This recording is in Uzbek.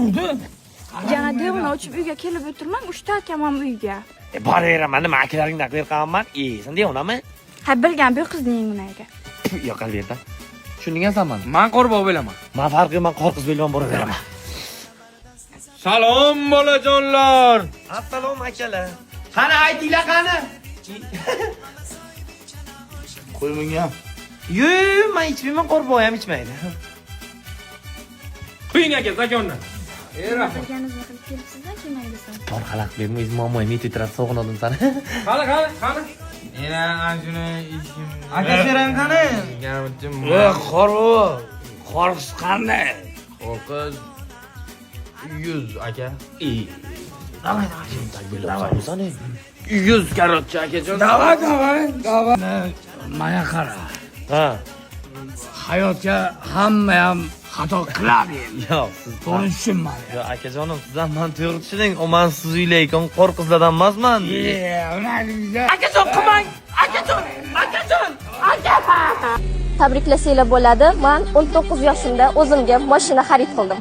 urdi? Yana devni ochib uyga kelib o'tirmang, 3 ta akam ham uyga. Boraveraman, nima akalaringdan qilib qolman? Sen deyapsanmi? Ha, bilgan bu qizning unaga. Yo'qol yerda. Tushundingizmi? Men qo'rboq bo'laman. Men farqi men qo'rqiz bo'lgan boraveraman. Salom bolajonlar. Assalomu akalar. Qani aytinglar qani? Qo'y bunga. Men ichmayman, qo'rboq ham ichmaydi. Qo'ying aka zakondan. Rahmat. Bilganingizni qilib kelibsiz-a, kelmaysiz. Bor xalaq bermaysiz, muammoyim yetib sog'inadim seni. Qani. Mena anjuni ishim. Aka serang qani? Qo'rq. Qo'rqish qanday? Qo'rqish 100 aka. Davay. 100 karotchi akajon. Davay. Mana qara. Ha. Hayotga hamma ham xato qiladi. Yo'q, siz To'g'ri tushunmadi. Yo, akajonim, sizdan men to'g'ri tushuning. Men siz uylaykan qo'rqizlardan emasman. Akajon qilmang. Akajon. Tabriklasanglar bo'ladi. Men 19 yoshimda o'zimga mashina xarid qildim.